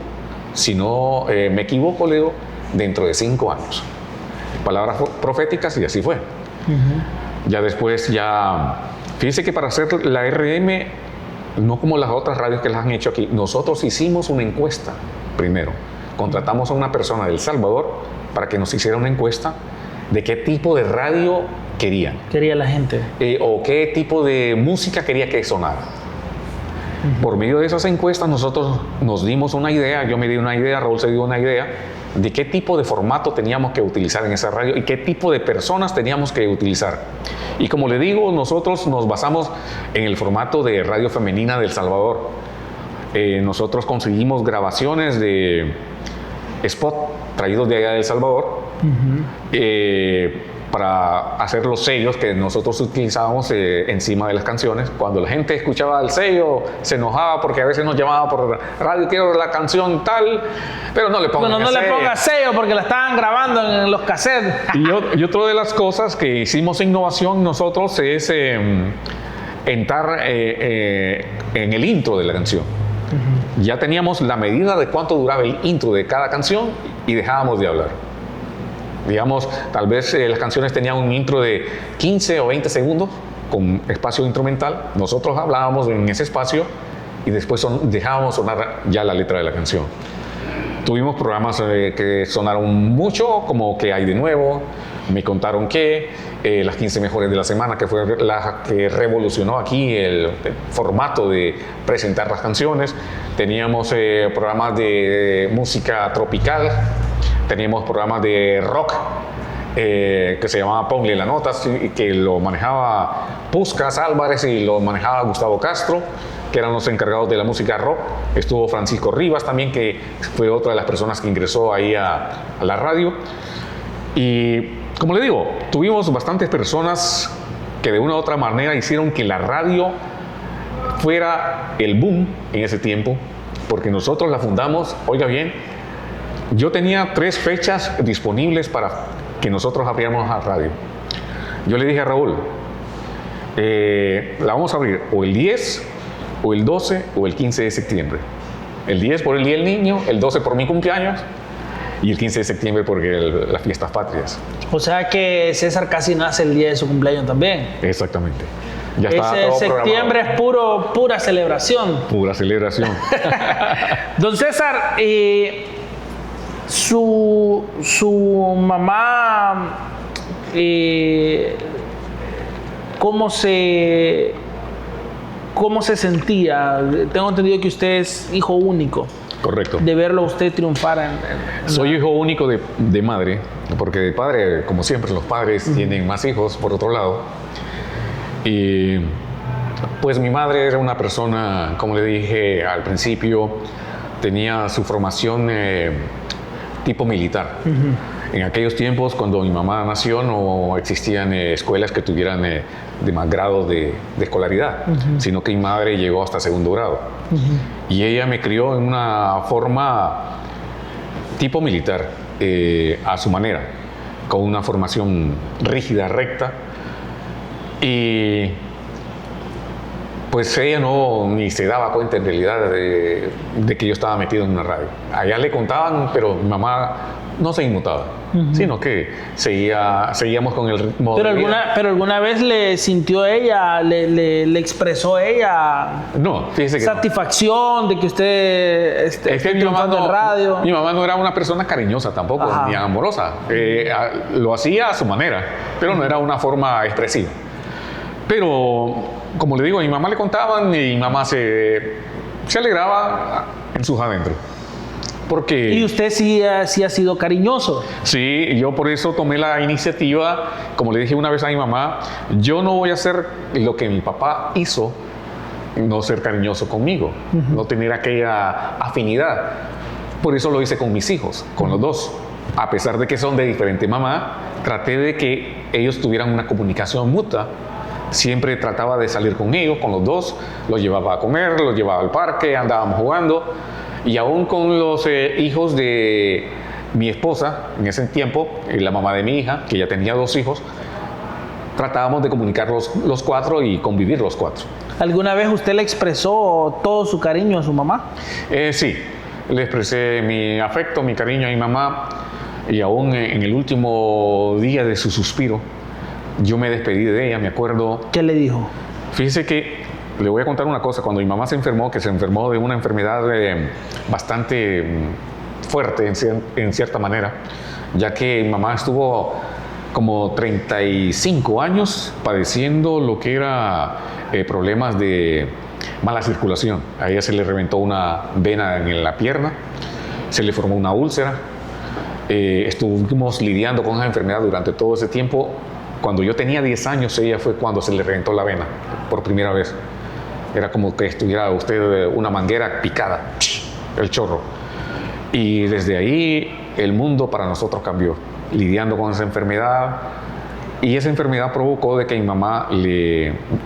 si no me equivoco, le digo, dentro de 5 años. Palabras proféticas y así fue. Ya después, fíjese que para hacer la RM, no como las otras radios que las han hecho aquí, nosotros hicimos una encuesta primero. Contratamos a una persona de El Salvador para que nos hiciera una encuesta de qué tipo de radio querían. Quería la gente. O qué tipo de música quería que sonara. Por medio de esas encuestas nosotros nos dimos una idea, yo me di una idea, Raúl se dio una idea de qué tipo de formato teníamos que utilizar en esa radio y qué tipo de personas teníamos que utilizar. Y como le digo, nosotros nos basamos en el formato de radio femenina de El Salvador. Nosotros conseguimos grabaciones de spot traídos de allá de El Salvador para hacer los sellos que nosotros utilizábamos encima de las canciones. Cuando la gente escuchaba el sello, se enojaba porque a veces nos llamaba por radio, quiero la canción tal, pero no le pongan no le ponga sello porque la estaban grabando en los cassettes. Y otra de las cosas que hicimos innovación nosotros es entrar en el intro de la canción. Ya teníamos la medida de cuánto duraba el intro de cada canción y dejábamos de hablar. Digamos, tal vez las canciones tenían un intro de 15 o 20 segundos con espacio instrumental. Nosotros hablábamos en ese espacio y después dejábamos sonar ya la letra de la canción. Tuvimos programas que sonaron mucho, como ¿Qué hay de nuevo? Me contaron que, las 15 mejores de la semana, que fue la que revolucionó aquí el formato de presentar las canciones. Teníamos programas de música tropical. Teníamos programas de rock que se llamaba Ponle la Nota, que lo manejaba Puskas Álvarez y lo manejaba Gustavo Castro, que eran los encargados de la música rock. Estuvo Francisco Rivas también, que fue otra de las personas que ingresó ahí a la radio. Y como le digo, tuvimos bastantes personas que de una u otra manera hicieron que la radio fuera el boom en ese tiempo, porque nosotros la fundamos, oiga bien, yo tenía 3 fechas disponibles para que nosotros abriéramos la radio. Yo le dije a Raúl, la vamos a abrir o el 10, o el 12, o el 15 de septiembre. El 10 por el Día del Niño, el 12 por mi cumpleaños y el 15 de septiembre porque las fiestas patrias. O sea que César casi nace el día de su cumpleaños también. Exactamente. Ya estaba Ese todo septiembre es pura celebración. Pura celebración. Don César, su mamá, ¿cómo se sentía? Tengo entendido que usted es hijo único. Correcto. De verlo a usted triunfar Soy hijo único de madre, porque de padre, como siempre, los padres tienen más hijos, por otro lado. Y pues mi madre era una persona, como le dije al principio, tenía su formación tipo militar. En aquellos tiempos, cuando mi mamá nació, no existían escuelas que tuvieran de más grado de escolaridad, sino que mi madre llegó hasta segundo grado. Y ella me crió en una forma tipo militar, a su manera, con una formación rígida, recta. Y pues ella ni se daba cuenta en realidad de que yo estaba metido en una radio. Allá le contaban, pero mi mamá no se inmutaba, sino que seguíamos con el ritmo de vida. Pero alguna vez le sintió ella, le expresó ella No, fíjese que satisfacción de que usted esté triunfando en radio. Mi mamá no era una persona cariñosa tampoco, Ajá. ni amorosa. Lo hacía a su manera, pero no era una forma expresiva. Pero, como le digo, a mi mamá le contaban y mi mamá se alegraba en sus adentros. Porque Y usted sí ha sido cariñoso. sí, yo por eso tomé la iniciativa, como le dije una vez a mi mamá, yo no voy a hacer lo que mi papá hizo, no ser cariñoso conmigo, no tener aquella afinidad. Por eso lo hice con mis hijos, con los dos. A pesar de que son de diferente mamá, traté de que ellos tuvieran una comunicación mutua. Siempre trataba de salir con ellos, con los dos, los llevaba a comer, los llevaba al parque, andábamos jugando. Y aún con los hijos de mi esposa, en ese tiempo, la mamá de mi hija, que ya tenía 2 hijos, tratábamos de comunicar los 4 y convivir los 4. ¿Alguna vez usted le expresó todo su cariño a su mamá? Sí, le expresé mi afecto, mi cariño a mi mamá, y aún en el último día de su suspiro, yo me despedí de ella, me acuerdo. ¿Qué le dijo? Fíjese que le voy a contar una cosa. Cuando mi mamá se enfermó, que se enfermó de una enfermedad bastante fuerte en cierta manera, ya que mi mamá estuvo como 35 años padeciendo lo que era problemas de mala circulación. A ella se le reventó una vena en la pierna, se le formó una úlcera. Estuvimos lidiando con esa enfermedad durante todo ese tiempo. Cuando yo tenía 10 años, ella fue cuando se le reventó la vena por primera vez. Era como que estuviera usted una manguera picada, el chorro. Y desde ahí el mundo para nosotros cambió, lidiando con esa enfermedad. Y esa enfermedad provocó de que a mi mamá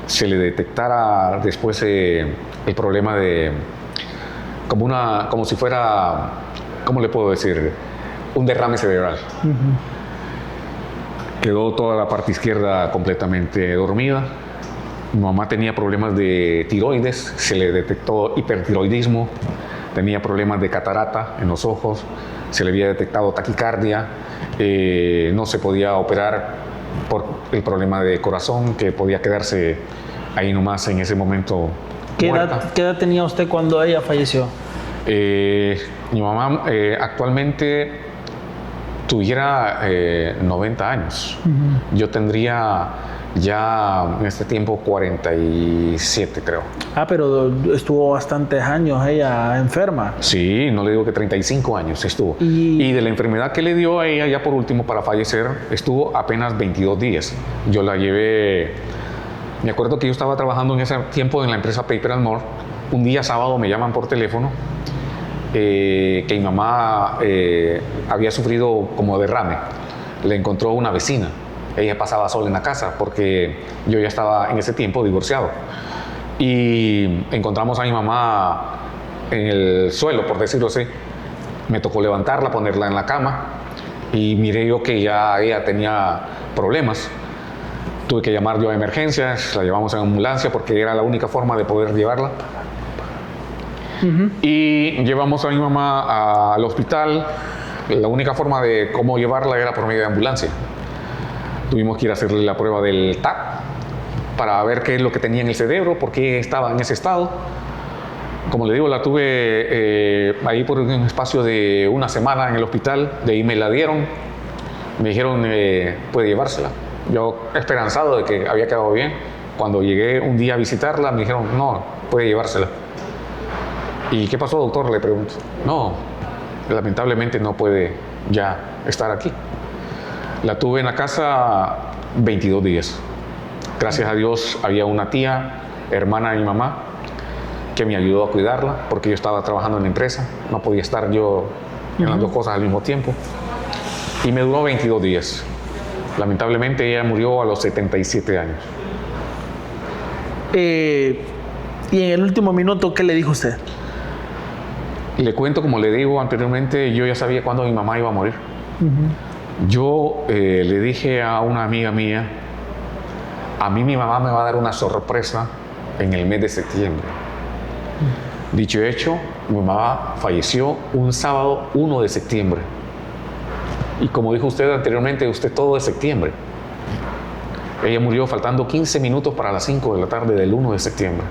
se le detectara después el problema de como si fuera, ¿cómo le puedo decir? Un derrame cerebral. Quedó toda la parte izquierda completamente dormida. Mi mamá tenía problemas de tiroides, se le detectó hipertiroidismo, tenía problemas de catarata en los ojos, se le había detectado taquicardia, no se podía operar por el problema de corazón, que podía quedarse ahí nomás en ese momento muerta. ¿Qué edad tenía usted cuando ella falleció? Mi mamá actualmente tuviera 90 años. Yo tendría ya en este tiempo 47, creo. Pero estuvo bastantes años ella enferma. Sí, no le digo que 35 años estuvo. Y de la enfermedad que le dio a ella ya por último para fallecer, estuvo apenas 22 días. Yo la llevé, me acuerdo que yo estaba trabajando en ese tiempo en la empresa Paper and More. Un día sábado me llaman por teléfono que mi mamá había sufrido como derrame. Le encontró una vecina. Ella pasaba sola en la casa porque yo ya estaba en ese tiempo divorciado. Y encontramos a mi mamá en el suelo, por decirlo así. Me tocó levantarla, ponerla en la cama y miré yo que ya ella tenía problemas. Tuve que llamar yo a emergencias, la llevamos en ambulancia porque era la única forma de poder llevarla. Y llevamos a mi mamá al hospital. La única forma de cómo llevarla era por medio de ambulancia. Tuvimos que ir a hacerle la prueba del TAC para ver qué es lo que tenía en el cerebro, por qué estaba en ese estado. Como le digo, la tuve ahí por un espacio de una semana en el hospital, de ahí me la dieron, me dijeron, puede llevársela. Yo esperanzado de que había quedado bien, cuando llegué un día a visitarla, me dijeron, no, puede llevársela. ¿Y qué pasó, doctor?, le pregunto. No, lamentablemente no puede ya estar aquí. La tuve en la casa 22 días. Gracias a Dios había una tía, hermana de mi mamá, que me ayudó a cuidarla, porque yo estaba trabajando en la empresa, no podía estar yo en las dos cosas al mismo tiempo. Y me duró 22 días. Lamentablemente ella murió a los 77 años. Y en el último minuto, ¿qué le dijo usted? Le cuento, como le digo anteriormente, yo ya sabía cuándo mi mamá iba a morir. Yo le dije a una amiga mía, a mí mi mamá me va a dar una sorpresa en el mes de septiembre. Dicho y hecho, mi mamá falleció un sábado 1 de septiembre. Y como dijo usted anteriormente, usted todo de septiembre. Ella murió faltando 15 minutos para las 5 de la tarde del 1 de septiembre.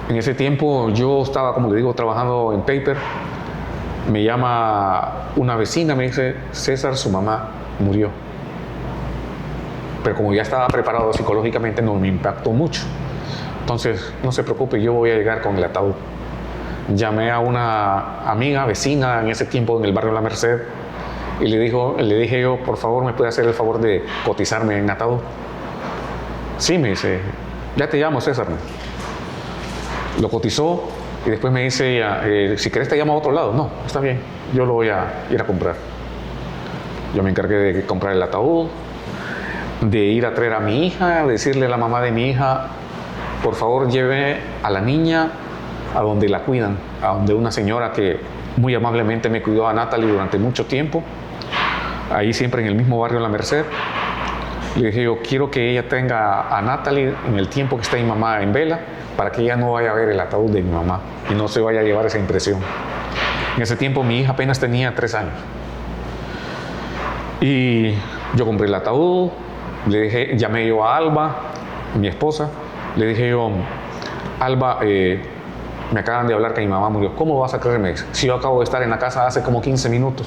En ese tiempo yo estaba, como le digo, trabajando en paper. Me llama una vecina, me dice, César, su mamá murió. Pero como ya estaba preparado psicológicamente, no me impactó mucho. Entonces, no se preocupe, yo voy a llegar con el ataúd. Llamé a una amiga, vecina, en ese tiempo en el barrio La Merced, y le dije yo, por favor, ¿me puede hacer el favor de cotizarme en ataúd? Sí, me dice, ya te llamo, César. Lo cotizó y después me dice ella, si querés te llamo a otro lado. No, está bien, yo lo voy a ir a comprar. Yo me encargué de comprar el ataúd, de ir a traer a mi hija, decirle a la mamá de mi hija, por favor lleve a la niña a donde la cuidan, a donde una señora que muy amablemente me cuidó a Natalie durante mucho tiempo, ahí siempre en el mismo barrio La Merced. Le dije yo, quiero que ella tenga a Natalie en el tiempo que está mi mamá en vela, para que ella no vaya a ver el ataúd de mi mamá y no se vaya a llevar esa impresión. En ese tiempo mi hija apenas tenía 3 años. Y yo compré el ataúd, llamé yo a Alba, mi esposa, le dije yo, Alba, me acaban de hablar que mi mamá murió. ¿Cómo vas a creerme? Si yo acabo de estar en la casa hace como 15 minutos.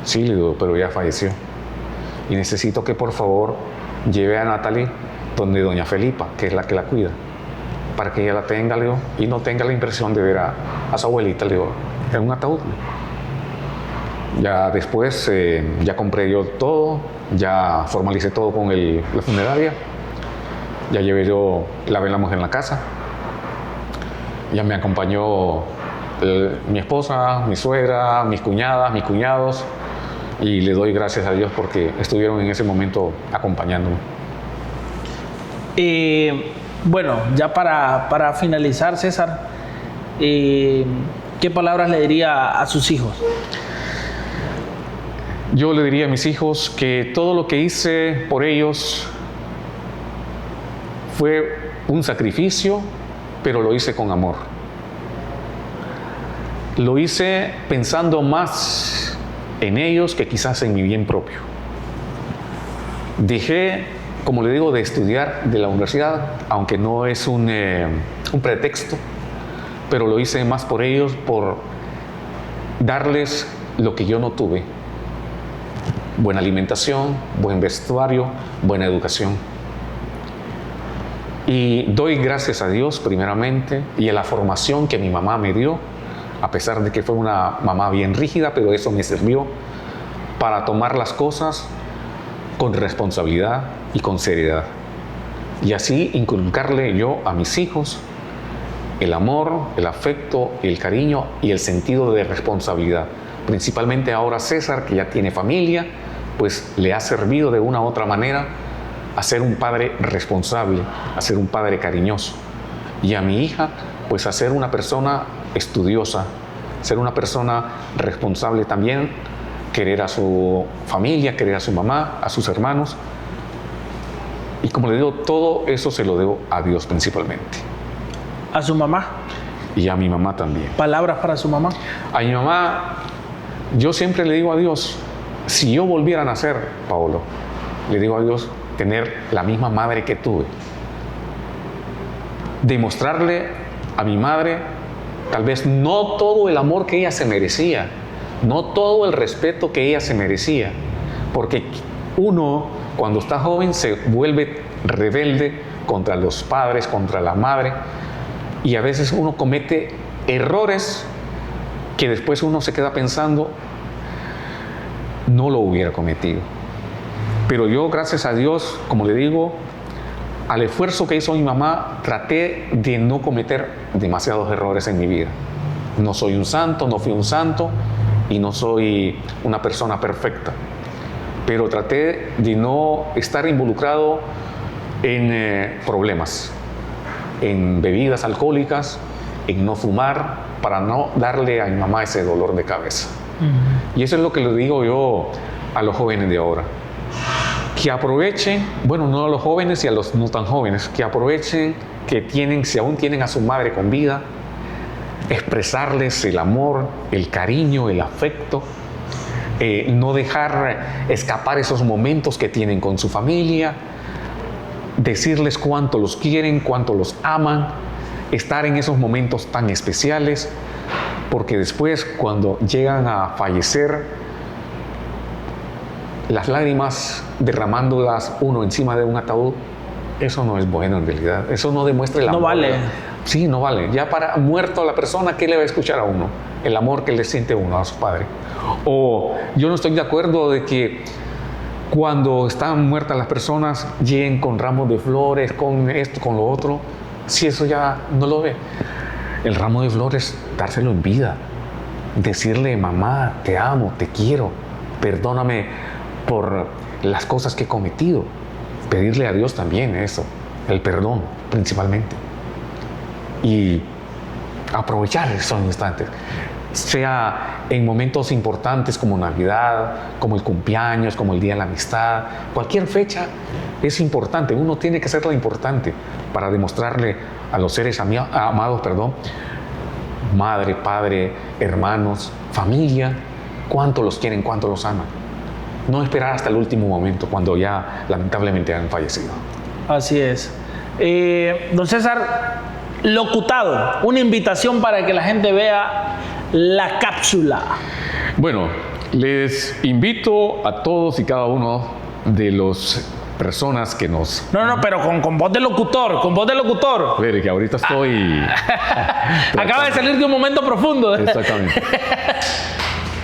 Sí, le digo, pero ya falleció. Y necesito que por favor lleve a Natalie donde doña Felipa, que es la que la cuida, para que ella la tenga, le digo, y no tenga la impresión de ver a su abuelita, le digo, en un ataúd. Ya después, ya compré yo todo, ya formalicé todo con la funeraria, ya llevé yo, la velamos en la casa, ya me acompañó mi esposa, mi suegra, mis cuñadas, mis cuñados, y le doy gracias a Dios porque estuvieron en ese momento acompañándome. Bueno, ya para finalizar, César, ¿qué palabras le diría a sus hijos? Yo le diría a mis hijos que todo lo que hice por ellos fue un sacrificio, pero lo hice con amor. Lo hice pensando más en ellos que quizás en mi bien propio. Dejé, como le digo, de estudiar de la universidad, aunque no es un pretexto, pero lo hice más por ellos, por darles lo que yo no tuve. Buena alimentación, buen vestuario, buena educación. Y doy gracias a Dios primeramente y a la formación que mi mamá me dio, a pesar de que fue una mamá bien rígida, pero eso me sirvió para tomar las cosas con responsabilidad y con seriedad. Y así inculcarle yo a mis hijos el amor, el afecto, el cariño y el sentido de responsabilidad. Principalmente ahora César, que ya tiene familia, pues le ha servido de una u otra manera a ser un padre responsable, a ser un padre cariñoso. Y a mi hija, pues a ser una persona estudiosa, ser una persona responsable también, querer a su familia, querer a su mamá, a sus hermanos. Y como le digo, todo eso se lo debo a Dios principalmente. ¿A su mamá? Y a mi mamá también. ¿Palabras para su mamá? A mi mamá, yo siempre le digo a Dios, si yo volviera a nacer, Paolo, le digo a Dios, tener la misma madre que tuve. Demostrarle a mi madre tal vez no todo el amor que ella se merecía, no todo el respeto que ella se merecía, porque uno cuando está joven se vuelve rebelde contra los padres, contra la madre, y a veces uno comete errores que después uno se queda pensando, no lo hubiera cometido. Pero yo, gracias a Dios, como le digo, al esfuerzo que hizo mi mamá, traté de no cometer demasiados errores en mi vida. No soy un santo, no fui un santo y no soy una persona perfecta. Pero traté de no estar involucrado en problemas, en bebidas alcohólicas, en no fumar, para no darle a mi mamá ese dolor de cabeza. Y eso es lo que le digo yo a los jóvenes de ahora. Que aprovechen, bueno, no a los jóvenes y a los no tan jóvenes, que aprovechen que tienen, si aún tienen a su madre con vida, expresarles el amor, el cariño, el afecto, no dejar escapar esos momentos que tienen con su familia, decirles cuánto los quieren, cuánto los aman, estar en esos momentos tan especiales, porque después cuando llegan a fallecer, las lágrimas derramándolas uno encima de un ataúd, eso no es bueno en realidad. Eso no demuestra el amor. No vale. Sí, no vale. Ya para muerto la persona, ¿qué le va a escuchar a uno? El amor que le siente uno a su padre. O yo no estoy de acuerdo de que cuando están muertas las personas lleguen con ramos de flores, con esto, con lo otro. Si eso ya no lo ve. El ramo de flores, dárselo en vida. Decirle, mamá, te amo, te quiero, perdóname por las cosas que he cometido. Pedirle a Dios también eso, el perdón principalmente. Y aprovechar esos instantes, sea en momentos importantes como Navidad, como el cumpleaños, como el Día de la Amistad. Cualquier fecha es importante, uno tiene que hacerla importante para demostrarle a los seres amados, madre, padre, hermanos, familia, cuánto los quieren, cuánto los aman. No esperar hasta el último momento, cuando ya lamentablemente han fallecido. Así es. Don César, locutado, una invitación para que la gente vea la cápsula. Bueno, les invito a todos y cada uno de los personas que nos... No, pero con voz de locutor, con voz de locutor. A ver, que ahorita estoy... Acaba de salir de un momento profundo. Exactamente.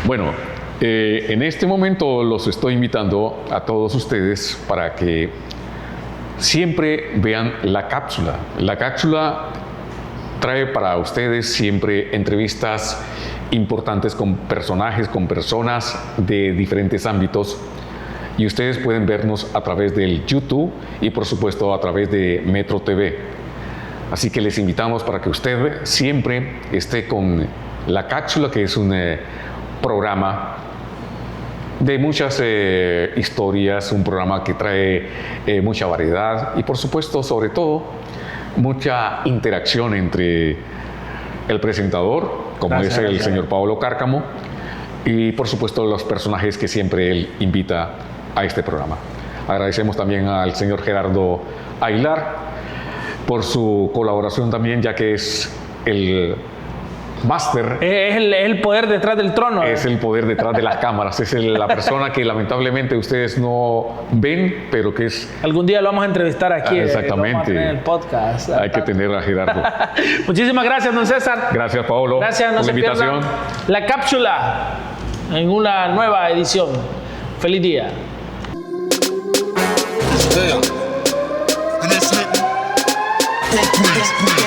Bueno, en este momento los estoy invitando a todos ustedes para que siempre vean la cápsula. La cápsula trae para ustedes siempre entrevistas importantes con personajes, con personas de diferentes ámbitos. Y ustedes pueden vernos a través del YouTube y por supuesto a través de Metro TV. Así que les invitamos para que usted siempre esté con la cápsula, que es un programa de muchas historias, un programa que trae mucha variedad y por supuesto, sobre todo, mucha interacción entre el presentador, como es el señor Pablo Cárcamo, y por supuesto los personajes que siempre él invita a este programa. Agradecemos también al señor Gerardo Aguilar por su colaboración también, ya que es el máster. Es el poder detrás del trono. Es el poder detrás de las cámaras. Es la persona que lamentablemente ustedes no ven, pero que es... Algún día lo vamos a entrevistar aquí. Exactamente. Vamos a tener el podcast. Hay que tener a Gerardo. Muchísimas gracias, don César. Gracias, Pablo. Gracias, no por se la invitación. pierdan la cápsula en una nueva edición. Feliz día. And it's written.